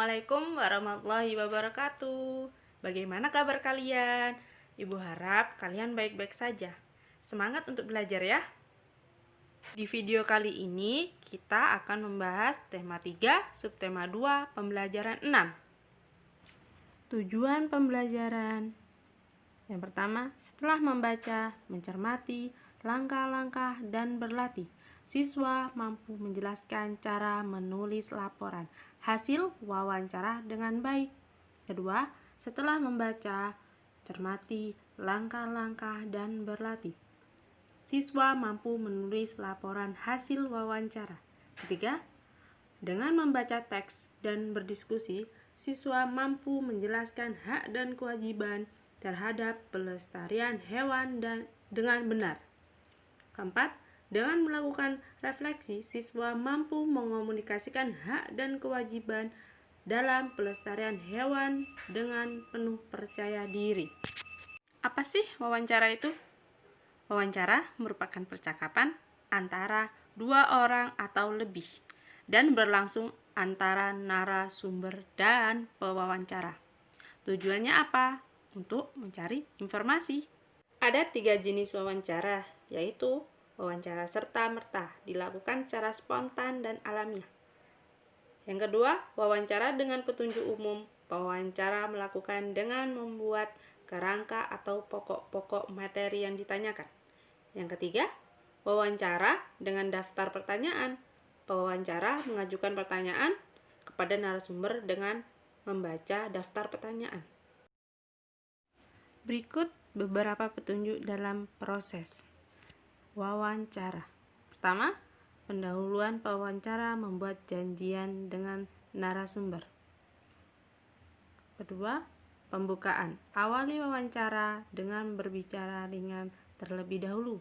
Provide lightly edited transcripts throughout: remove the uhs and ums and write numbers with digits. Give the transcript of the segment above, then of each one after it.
Assalamualaikum warahmatullahi wabarakatuh. Bagaimana kabar kalian? Ibu harap kalian baik-baik saja. Semangat untuk belajar ya. Di video kali ini kita akan membahas tema 3, subtema 2, pembelajaran 6. Tujuan pembelajaran. Yang pertama, setelah membaca, mencermati langkah-langkah dan berlatih, siswa mampu menjelaskan cara menulis laporan hasil wawancara dengan baik. Kedua, setelah membaca, cermati langkah-langkah dan berlatih, siswa mampu menulis laporan hasil wawancara. Ketiga, dengan membaca teks dan berdiskusi, siswa mampu menjelaskan hak dan kewajiban terhadap pelestarian hewan dengan benar. Keempat, dengan melakukan refleksi, siswa mampu mengomunikasikan hak dan kewajiban dalam pelestarian hewan dengan penuh percaya diri. Apa sih wawancara itu? Wawancara merupakan percakapan antara dua orang atau lebih dan berlangsung antara narasumber dan pewawancara. Tujuannya apa? Untuk mencari informasi. Ada 3 jenis wawancara, yaitu wawancara serta-merta, dilakukan secara spontan dan alamiah. Yang kedua, wawancara dengan petunjuk umum. Wawancara melakukan dengan membuat kerangka atau pokok-pokok materi yang ditanyakan. Yang ketiga, wawancara dengan daftar pertanyaan. Pewawancara mengajukan pertanyaan kepada narasumber dengan membaca daftar pertanyaan. Berikut beberapa petunjuk dalam proses wawancara. Pertama, pendahuluan pewawancara membuat janjian dengan narasumber. Kedua, pembukaan. Awali wawancara dengan berbicara ringan terlebih dahulu.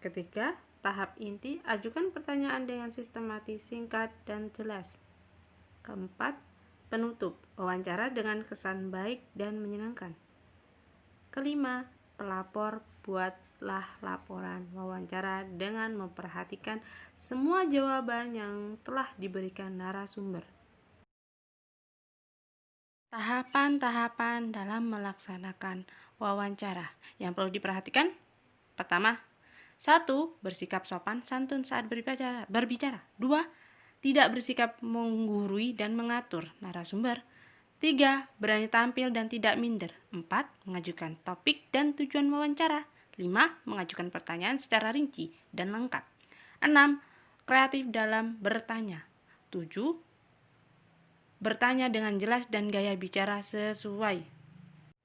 Ketiga, tahap inti, ajukan pertanyaan dengan sistematis, singkat, dan jelas. Keempat, penutup. Wawancara dengan kesan baik dan menyenangkan. Kelima, pelapor, buatlah laporan wawancara dengan memperhatikan semua jawaban yang telah diberikan narasumber. Tahapan-tahapan dalam melaksanakan wawancara yang perlu diperhatikan. Pertama, 1. Bersikap sopan santun saat berbicara. 2. Tidak bersikap menggurui dan mengatur narasumber. 3. Berani tampil dan tidak minder. 4. Mengajukan topik dan tujuan wawancara. 5. Mengajukan pertanyaan secara rinci dan lengkap. 6. Kreatif dalam bertanya. 7. Bertanya dengan jelas dan gaya bicara sesuai.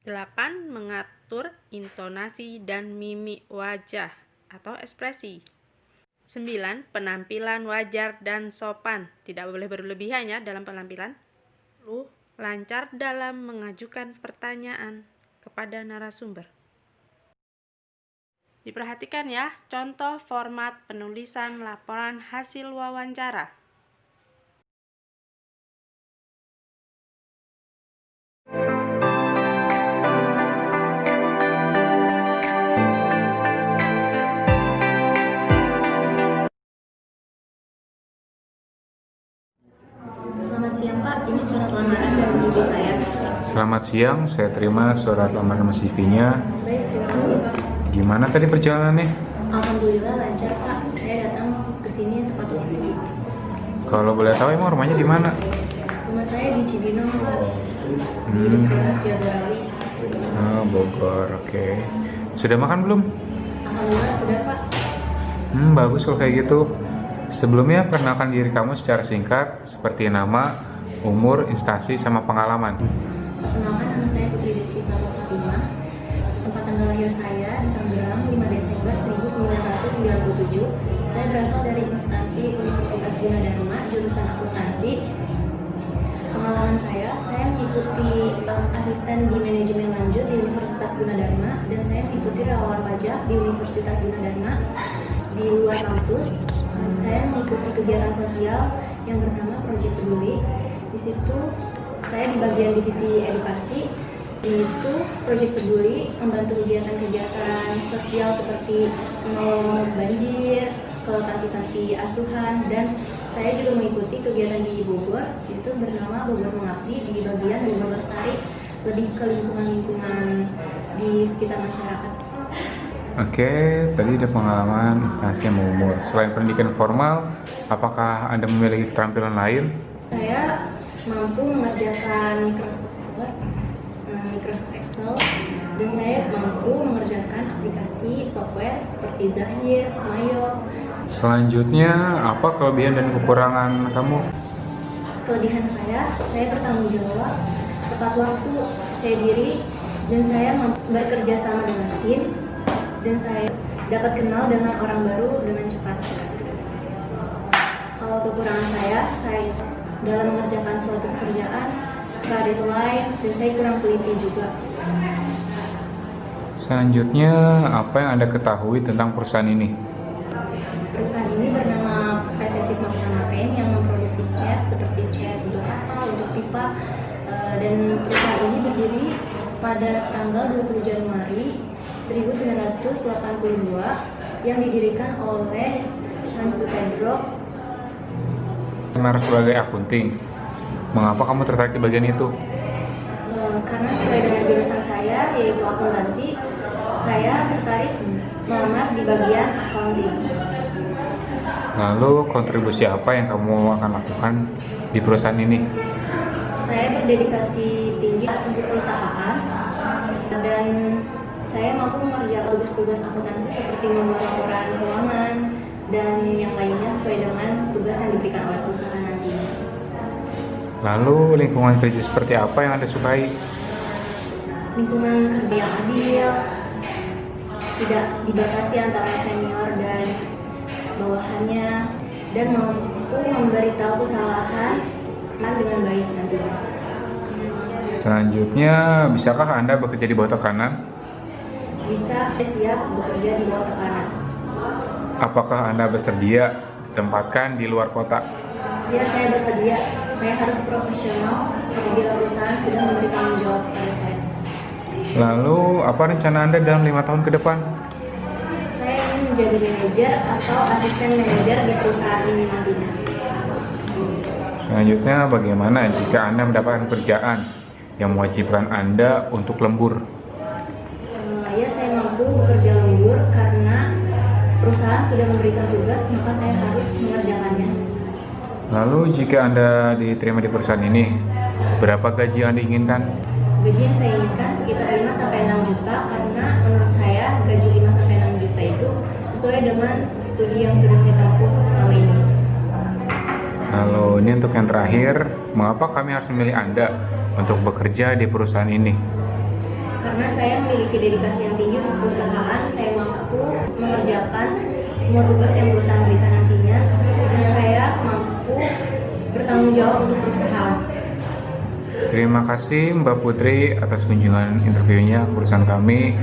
8. Mengatur intonasi dan mimik wajah atau ekspresi. 9. Penampilan wajar dan sopan. Tidak boleh berlebihan ya dalam penampilan. 10. Lancar dalam mengajukan pertanyaan kepada narasumber. Diperhatikan ya, contoh format penulisan laporan hasil wawancara. Selamat siang Pak, ini surat lamaran dan CV saya. Selamat siang, saya terima surat lamaran dan CV-nya. Baik, terima kasih Pak. Gimana tadi perjalanannya? Alhamdulillah lancar Pak, saya datang ke sini tepat waktu. Kalau boleh tahu emang rumahnya di mana? Rumah saya di Cibinong Pak, di dekat Jagorawi. Oh, Bogor, oke. Sudah makan belum? Alhamdulillah sudah Pak. Bagus kalau kayak gitu. Sebelumnya perkenalkan diri kamu secara singkat, seperti nama, umur, instansi, sama pengalaman. Perkenalkan, nama saya Putri Desti Fatimah. Tempat tanggal lahir saya di Tangerang 5 Desember 1997. Saya berasal dari instansi Universitas Gunadarma, jurusan akuntansi. Pengalaman saya mengikuti asisten di manajemen lanjut di Universitas Gunadarma, dan saya mengikuti relawan pajak di Universitas Gunadarma. Di luar kampus, saya mengikuti kegiatan sosial yang bernama Proyek Peduli. Di situ saya di bagian divisi edukasi, yaitu Proyek Peduli membantu kegiatan-kegiatan sosial seperti menolong banjir, ke panti-panti asuhan, dan Saya juga mengikuti kegiatan di Bogor, yaitu bernama Bogor Mengabdi di bagian Bogor Lestari, lebih ke lingkungan-lingkungan di sekitar masyarakat. Oke, tadi ada pengalaman instansi yang umur. Selain pendidikan formal, apakah Anda memiliki keterampilan lain? Saya mampu mengerjakan Microsoft Word, Microsoft Excel, dan saya mampu mengerjakan aplikasi software seperti Zahir, Mayo. Selanjutnya, apa kelebihan dan kekurangan kamu? Kelebihan saya bertanggung jawab, tepat waktu, percaya diri, dan saya bekerja sama dengan tim, dan saya dapat kenal dengan orang baru dengan cepat. Kalau kekurangan saya dalam mengerjakan suatu pekerjaan, deadline, dan saya kurang teliti juga. Selanjutnya, apa yang Anda ketahui tentang perusahaan ini? Perusahaan ini bernama PT Sigma Utama Paint yang memproduksi cat seperti cat untuk kapal, untuk pipa, dan perusahaan ini berdiri pada tanggal 20 Januari 1982 yang didirikan oleh Syamsu Pedro. Benar sebagai akunting, mengapa kamu tertarik di bagian itu? Karena sesuai dengan jurusan saya, yaitu akuntansi, saya tertarik melamar di bagian accounting. Lalu, kontribusi apa yang kamu akan lakukan di perusahaan ini? Saya berdedikasi tinggi untuk perusahaan, dan saya mampu mengerjakan tugas-tugas akuntansi seperti membuat laporan keuangan dan yang lainnya sesuai dengan tugas yang diberikan oleh perusahaan nantinya. Lalu, lingkungan kerja seperti apa yang Anda sukai? Lingkungan kerja yang adil, tidak dibatasi antara senior dan bawahannya, dan mampu memberitahu kesalahan dengan baik nantinya. Selanjutnya, bisakah Anda bekerja di bawah tekanan? Bisa, saya siap bekerja di bawah tekanan. Apakah Anda bersedia ditempatkan di luar kota? Ya, saya bersedia. Saya harus profesional apabila perusahaan sudah memberi tanggung jawab kepada saya. Lalu, apa rencana Anda dalam 5 tahun ke depan? Saya ingin menjadi manajer atau asisten manajer di perusahaan ini nantinya. Selanjutnya, bagaimana jika Anda mendapatkan pekerjaan yang mewajibkan Anda untuk lembur? Ya, saya mampu bekerja lembur karena perusahaan sudah memberikan tugas, maka saya harus mengerjakannya. Lalu, jika Anda diterima di perusahaan ini, berapa gaji yang Anda inginkan? Gaji yang saya inginkan sekitar 5-6 juta, karena menurut saya gaji 5-6 juta itu sesuai dengan studi yang sudah saya tempuh selama ini. Lalu, ini untuk yang terakhir, mengapa kami harus memilih Anda untuk bekerja di perusahaan ini? Karena saya memiliki dedikasi yang tinggi untuk perusahaan, saya mampu mengerjakan semua tugas yang perusahaan berikan nantinya, dan saya mampu bertanggung jawab untuk perusahaan. Terima kasih Mbak Putri atas kunjungan interviewnya ke perusahaan kami.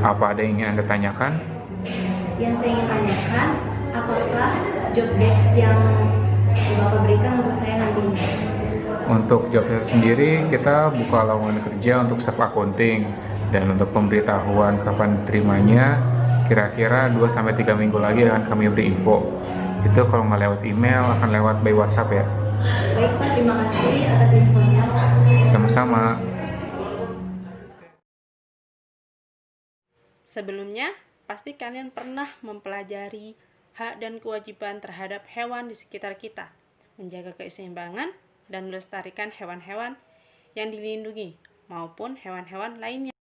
Apa ada yang ingin Anda tanyakan? Yang saya ingin tanyakan, apakah job desk yang Bapak berikan untuk saya nantinya? Untuk jobnya sendiri, kita buka lowongan kerja untuk staff accounting, dan untuk pemberitahuan kapan diterimanya, kira-kira 2-3 minggu lagi akan kami beri info. Itu kalau nggak lewat email, akan lewat by WhatsApp ya. Baik Pak, terima kasih atas infonya. Sama-sama. Sebelumnya, pasti kalian pernah mempelajari hak dan kewajiban terhadap hewan di sekitar kita, menjaga keseimbangan dan melestarikan hewan-hewan yang dilindungi maupun hewan-hewan lainnya.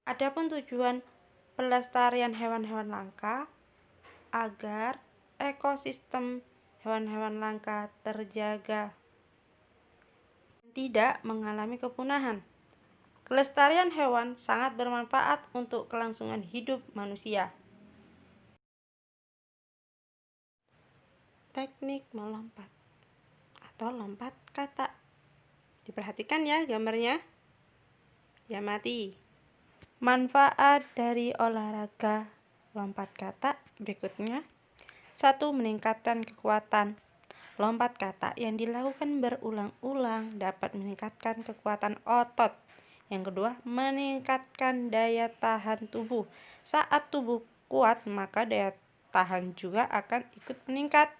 Adapun tujuan pelestarian hewan-hewan langka agar ekosistem hewan-hewan langka terjaga dan tidak mengalami kepunahan. Kelestarian hewan sangat bermanfaat untuk kelangsungan hidup manusia. Teknik melompat atau lompat kata. Diperhatikan ya gambarnya. Diamati. Manfaat dari olahraga lompat kata berikutnya. 1. Meningkatkan kekuatan. Lompat kata yang dilakukan berulang-ulang dapat meningkatkan kekuatan otot. Yang kedua, meningkatkan daya tahan tubuh. Saat tubuh kuat, maka daya tahan juga akan ikut meningkat.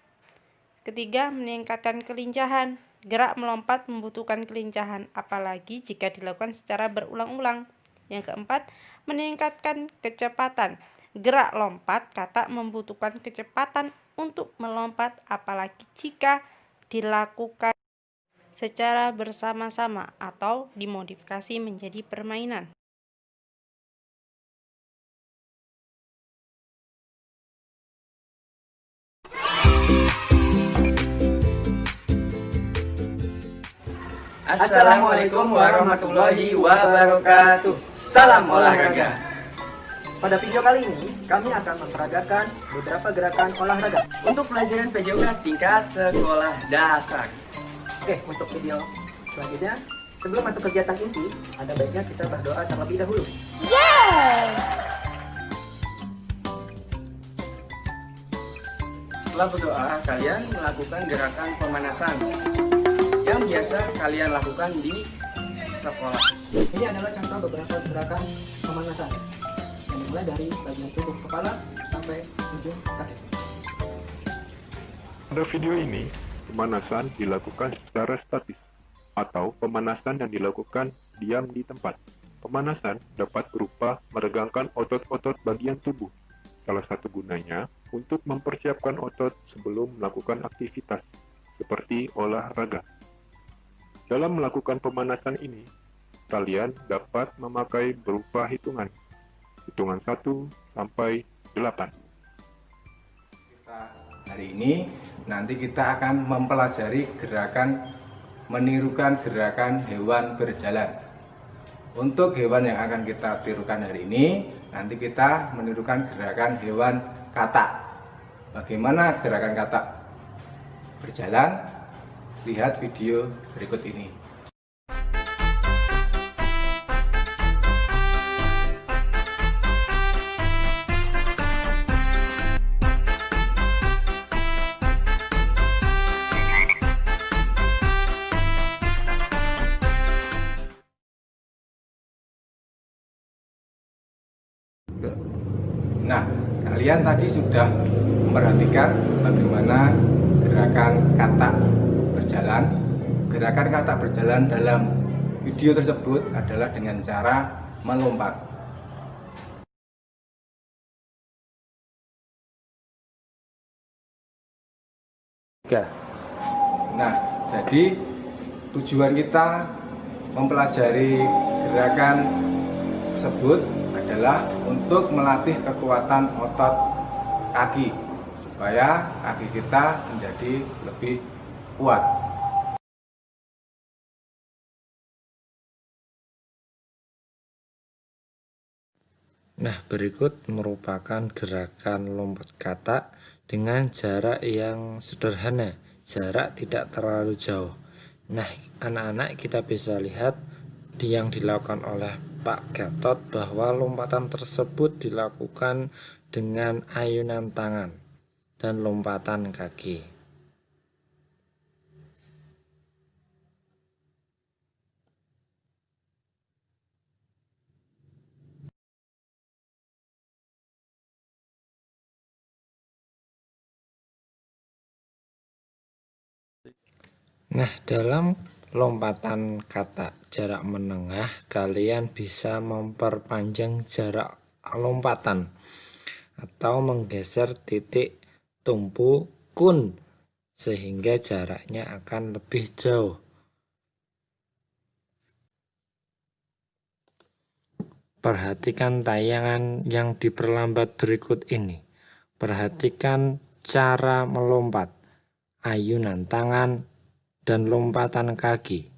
Ketiga, meningkatkan kelincahan. Gerak melompat membutuhkan kelincahan, apalagi jika dilakukan secara berulang-ulang. Yang keempat, meningkatkan kecepatan. Gerak lompat katak membutuhkan kecepatan untuk melompat, apalagi jika dilakukan secara bersama-sama atau dimodifikasi menjadi permainan. Assalamualaikum warahmatullahi wabarakatuh. Salam olahraga. Pada video kali ini, kami akan memperagakan beberapa gerakan olahraga. Untuk pelajaran PJOK tingkat sekolah dasar. Oke, untuk video selanjutnya, sebelum masuk kegiatan inti, ada baiknya kita berdoa terlebih dahulu. Setelah berdoa, kalian melakukan gerakan pemanasan yang biasa kalian lakukan di sekolah. Ini adalah contoh beberapa gerakan pemanasan. Yang mulai dari bagian tubuh kepala sampai ujung kaki. Pada video ini, pemanasan dilakukan secara statis atau pemanasan yang dilakukan diam di tempat. Pemanasan dapat berupa meregangkan otot-otot bagian tubuh. Salah satu gunanya untuk mempersiapkan otot sebelum melakukan aktivitas, seperti olahraga. Dalam melakukan pemanasan ini, kalian dapat memakai berupa hitungan 1 sampai 8. Hari ini nanti kita akan mempelajari menirukan gerakan hewan berjalan. Untuk hewan yang akan kita tirukan hari ini, nanti kita menirukan gerakan hewan katak. Bagaimana gerakan katak berjalan? Lihat video berikut ini. Nah, kalian tadi sudah memperhatikan bagaimana gerakan katak berjalan. Gerakan katak berjalan dalam video tersebut adalah dengan cara melompat. Nah, jadi tujuan kita mempelajari gerakan tersebut adalah untuk melatih kekuatan otot kaki supaya kaki kita menjadi lebih kuat. Nah, berikut merupakan gerakan lompat katak dengan jarak yang sederhana, jarak tidak terlalu jauh. Nah, anak-anak, kita bisa lihat yang dilakukan oleh Pak Gatot bahwa lompatan tersebut dilakukan dengan ayunan tangan dan lompatan kaki. Nah, dalam lompatan katak jarak menengah, kalian bisa memperpanjang jarak lompatan atau menggeser titik tumpu kun sehingga jaraknya akan lebih jauh. Perhatikan tayangan yang diperlambat berikut ini. Perhatikan cara melompat, ayunan tangan, dan lompatan kaki.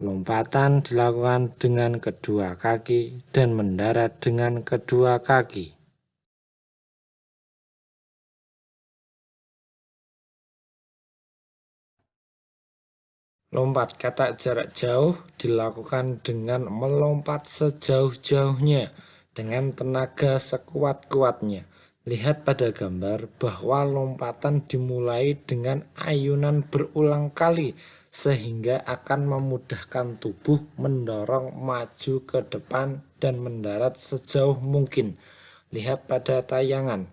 Lompatan dilakukan dengan kedua kaki dan mendarat dengan kedua kaki. Lompat katak jarak jauh dilakukan dengan melompat sejauh-jauhnya dengan tenaga sekuat-kuatnya. Lihat pada gambar bahwa lompatan dimulai dengan ayunan berulang kali sehingga akan memudahkan tubuh mendorong maju ke depan dan mendarat sejauh mungkin. Lihat pada tayangan.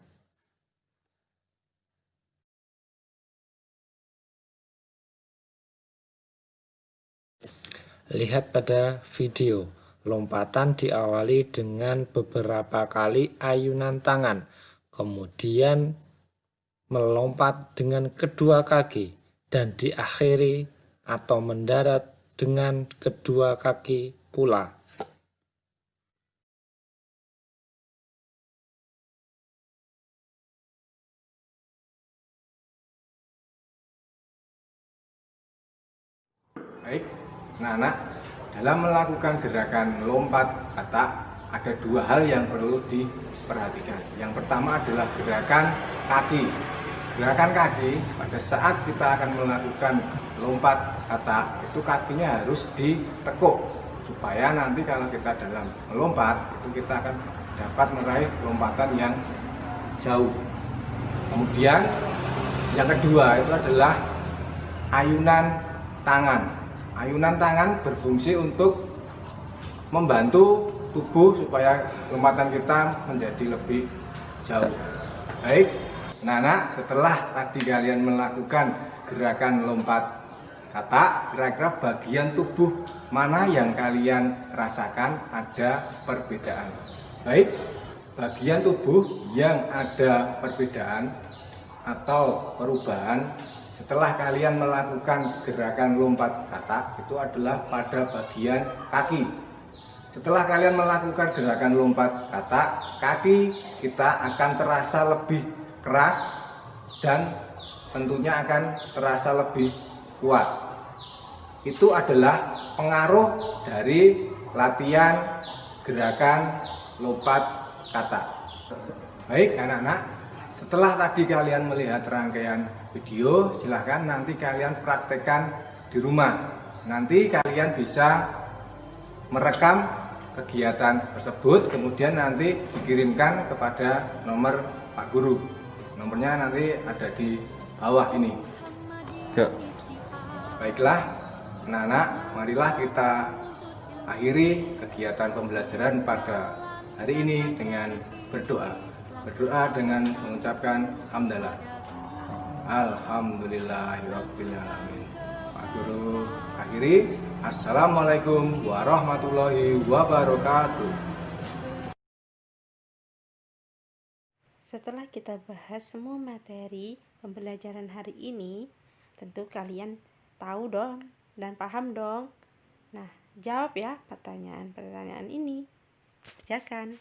Lihat pada video. Lompatan diawali dengan beberapa kali ayunan tangan, kemudian melompat dengan kedua kaki, dan diakhiri atau mendarat dengan kedua kaki pula. Baik, anak-anak, dalam melakukan gerakan lompat katak ada dua hal yang perlu diperhatikan. Yang pertama adalah gerakan kaki. Gerakan kaki pada saat kita akan melakukan lompat katak itu kakinya harus ditekuk supaya nanti kalau kita dalam melompat itu kita akan dapat meraih lompatan yang jauh. Kemudian yang kedua itu adalah ayunan tangan. Ayunan tangan berfungsi untuk membantu tubuh supaya lompatan kita menjadi lebih jauh. Baik, anak-anak, setelah tadi kalian melakukan gerakan lompat katak, kira-kira bagian tubuh mana yang kalian rasakan ada perbedaan? Baik, bagian tubuh yang ada perbedaan atau perubahan setelah kalian melakukan gerakan lompat katak itu adalah pada bagian kaki. Setelah kalian melakukan gerakan lompat katak, kaki kita akan terasa lebih keras dan tentunya akan terasa lebih kuat. Itu adalah pengaruh dari latihan gerakan lompat katak. Baik anak-anak, setelah tadi kalian melihat rangkaian video, silahkan nanti kalian praktekkan di rumah. Nanti kalian bisa merekam kegiatan tersebut, kemudian nanti dikirimkan kepada nomor Pak Guru. Nomornya nanti ada di bawah ini. Ya. Baiklah, anak-anak, marilah kita akhiri kegiatan pembelajaran pada hari ini dengan berdoa. Berdoa dengan mengucapkan hamdalah. Alhamdulillahirabbil alamin. Pak Guru akhiri. Assalamualaikum warahmatullahi wabarakatuh. Setelah kita bahas semua materi pembelajaran hari ini, tentu kalian tahu dong dan paham dong. Nah, jawab ya pertanyaan-pertanyaan ini. Kerjakan.